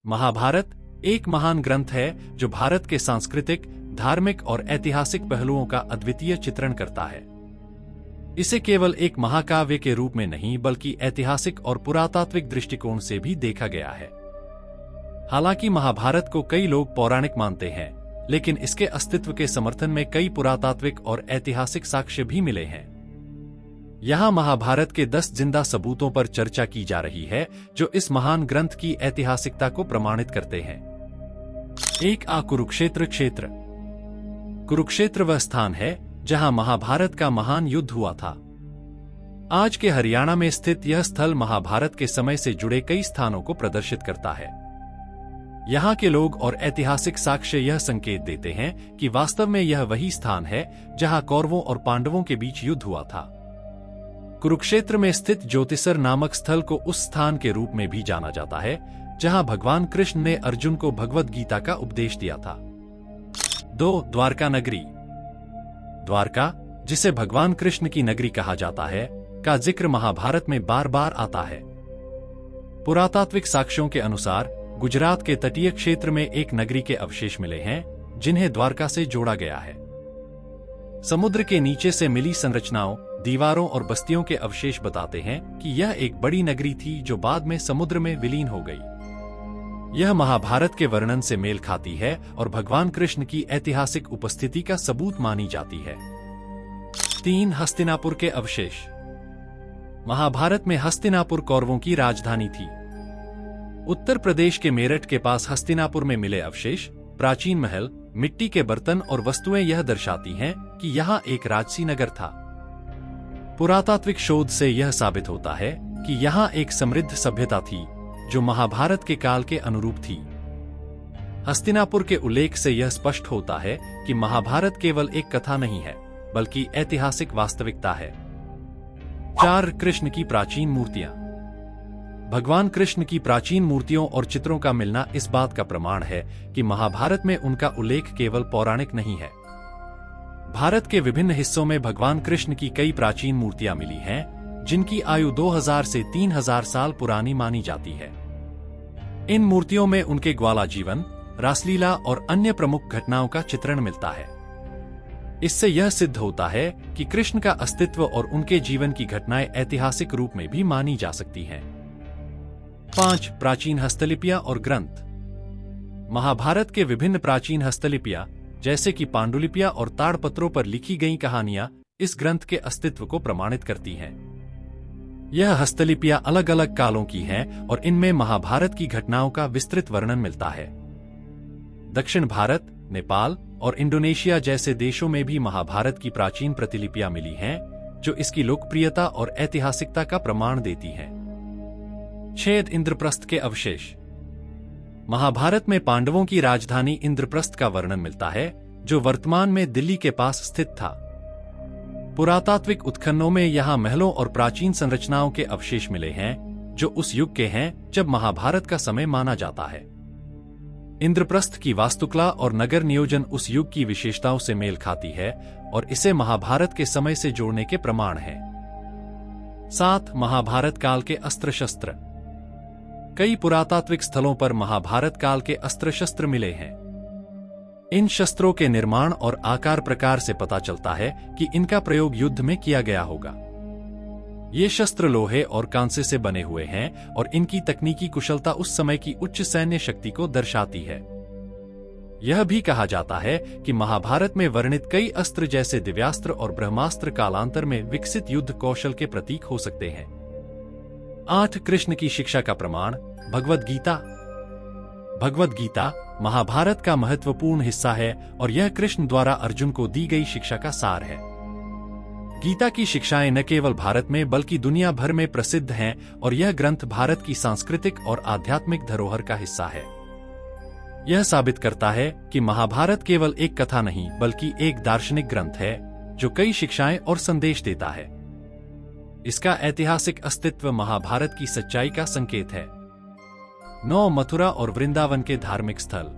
महाभारत एक महान ग्रंथ है जो भारत के सांस्कृतिक, धार्मिक और ऐतिहासिक पहलुओं का अद्वितीय चित्रण करता है। इसे केवल एक महाकाव्य के रूप में नहीं बल्कि ऐतिहासिक और पुरातात्विक दृष्टिकोण से भी देखा गया है। हालांकि महाभारत को कई लोग पौराणिक मानते हैं, लेकिन इसके अस्तित्व के समर्थन में कई पुरातात्विक और ऐतिहासिक साक्ष्य भी मिले हैं। यहाँ महाभारत के 10 जिंदा सबूतों पर चर्चा की जा रही है जो इस महान ग्रंथ की ऐतिहासिकता को प्रमाणित करते हैं। कुरुक्षेत्र क्षेत्र। कुरुक्षेत्र वह स्थान है जहां महाभारत का महान युद्ध हुआ था। आज के हरियाणा में स्थित यह स्थल महाभारत के समय से जुड़े कई स्थानों को प्रदर्शित करता है। यहाँ के लोग और ऐतिहासिक साक्ष्य यह संकेत देते हैं कि वास्तव में यह वही स्थान है जहां कौरवों और पांडवों के बीच युद्ध हुआ था। कुरुक्षेत्र में स्थित ज्योतिसर नामक स्थल को उस स्थान के रूप में भी जाना जाता है जहां भगवान कृष्ण ने अर्जुन को भगवद गीता का उपदेश दिया था। 2. द्वारका नगरी। द्वारका, जिसे भगवान कृष्ण की नगरी कहा जाता है, का जिक्र महाभारत में बार बार आता है। पुरातात्विक साक्ष्यों के अनुसार गुजरात के तटीय क्षेत्र में एक नगरी के अवशेष मिले हैं जिन्हें द्वारका से जोड़ा गया है। समुद्र के नीचे से मिली संरचनाओं, दीवारों और बस्तियों के अवशेष बताते हैं कि यह एक बड़ी नगरी थी जो बाद में समुद्र में विलीन हो गई। यह महाभारत के वर्णन से मेल खाती है और भगवान कृष्ण की ऐतिहासिक उपस्थिति का सबूत मानी जाती है। 3. हस्तिनापुर के अवशेष। महाभारत में हस्तिनापुर कौरवों की राजधानी थी। उत्तर प्रदेश के मेरठ के पास हस्तिनापुर में मिले अवशेष, प्राचीन महल, मिट्टी के बर्तन और वस्तुएं यह दर्शाती हैं कि यहाँ एक राजसी नगर था। पुरातात्विक शोध से यह साबित होता है कि यहाँ एक समृद्ध सभ्यता थी जो महाभारत के काल के अनुरूप थी। हस्तिनापुर के उल्लेख से यह स्पष्ट होता है कि महाभारत केवल एक कथा नहीं है बल्कि ऐतिहासिक वास्तविकता है। 4. कृष्ण की प्राचीन मूर्तियां। भगवान कृष्ण की प्राचीन मूर्तियों और चित्रों का मिलना इस बात का प्रमाण है कि महाभारत में उनका उल्लेख केवल पौराणिक नहीं है। भारत के विभिन्न हिस्सों में भगवान कृष्ण की कई प्राचीन मूर्तियां मिली हैं, जिनकी आयु 2000 से 3000 साल पुरानी मानी जाती है। इन मूर्तियों में उनके ग्वाला जीवन, रासलीला और अन्य प्रमुख घटनाओं का चित्रण मिलता है। इससे यह सिद्ध होता है कि कृष्ण का अस्तित्व और उनके जीवन की घटनाएं ऐतिहासिक रूप में भी मानी जा सकती हैं। 5. प्राचीन हस्तलिपियां और ग्रंथ। महाभारत के विभिन्न प्राचीन हस्तलिपियां जैसे कि पांडुलिपियां और ताड़पत्रों पर लिखी गई कहानियां इस ग्रंथ के अस्तित्व को प्रमाणित करती हैं। यह हस्तलिपियां अलग अलग कालों की हैं और इनमें महाभारत की घटनाओं का विस्तृत वर्णन मिलता है। दक्षिण भारत, नेपाल और इंडोनेशिया जैसे देशों में भी महाभारत की प्राचीन प्रतिलिपियां मिली हैं जो इसकी लोकप्रियता और ऐतिहासिकता का प्रमाण देती हैं। 6. इंद्रप्रस्थ के अवशेष। महाभारत में पांडवों की राजधानी इंद्रप्रस्थ का वर्णन मिलता है जो वर्तमान में दिल्ली के पास स्थित था। पुरातात्विक उत्खननों में यहाँ महलों और प्राचीन संरचनाओं के अवशेष मिले हैं जो उस युग के हैं जब महाभारत का समय माना जाता है। इंद्रप्रस्थ की वास्तुकला और नगर नियोजन उस युग की विशेषताओं से मेल खाती है और इसे महाभारत के समय से जोड़ने के प्रमाण हैं। 7. महाभारत काल के अस्त्र शस्त्र। कई पुरातात्विक स्थलों पर महाभारत काल के अस्त्र शस्त्र मिले हैं। इन शस्त्रों के निर्माण और आकार प्रकार से पता चलता है कि इनका प्रयोग युद्ध में किया गया होगा। ये शस्त्र लोहे और कांसे से बने हुए हैं और इनकी तकनीकी कुशलता उस समय की उच्च सैन्य शक्ति को दर्शाती है। यह भी कहा जाता है कि महाभारत में वर्णित कई अस्त्र जैसे दिव्यास्त्र और ब्रह्मास्त्र कालांतर में विकसित युद्ध कौशल के प्रतीक हो सकते हैं। 8. कृष्ण की शिक्षा का प्रमाण। भगवद गीता। भगवद गीता महाभारत का महत्वपूर्ण हिस्सा है और यह कृष्ण द्वारा अर्जुन को दी गई शिक्षा का सार है। गीता की शिक्षाएं न केवल भारत में बल्कि दुनिया भर में प्रसिद्ध हैं और यह ग्रंथ भारत की सांस्कृतिक और आध्यात्मिक धरोहर का हिस्सा है। यह साबित करता है कि महाभारत केवल एक कथा नहीं बल्कि एक दार्शनिक ग्रंथ है जो कई शिक्षाएं और संदेश देता है। इसका ऐतिहासिक अस्तित्व महाभारत की सच्चाई का संकेत है। 9. मथुरा और वृंदावन के धार्मिक स्थल।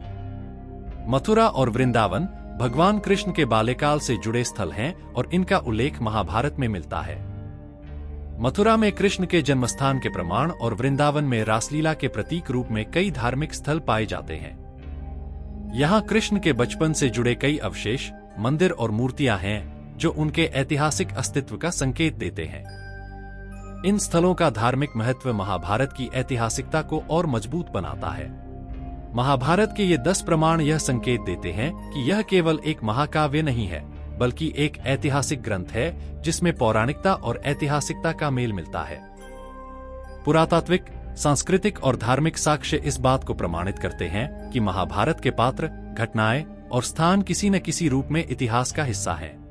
मथुरा और वृंदावन भगवान कृष्ण के बाल्यकाल से जुड़े स्थल हैं और इनका उल्लेख महाभारत में मिलता है। मथुरा में कृष्ण के जन्मस्थान के प्रमाण और वृंदावन में रासलीला के प्रतीक रूप में कई धार्मिक स्थल पाए जाते हैं। यहाँ कृष्ण के बचपन से जुड़े कई अवशेष, मंदिर और मूर्तियां हैं जो उनके ऐतिहासिक अस्तित्व का संकेत देते हैं। इन स्थलों का धार्मिक महत्व महाभारत की ऐतिहासिकता को और मजबूत बनाता है। महाभारत के ये 10 प्रमाण यह संकेत देते हैं कि यह केवल एक महाकाव्य नहीं है, बल्कि एक ऐतिहासिक ग्रंथ है जिसमें पौराणिकता और ऐतिहासिकता का मेल मिलता है। पुरातात्विक, सांस्कृतिक और धार्मिक साक्ष्य इस बात को प्रमाणित करते हैं कि महाभारत के पात्र, घटनाएं और स्थान किसी न किसी रूप में इतिहास का हिस्सा हैं।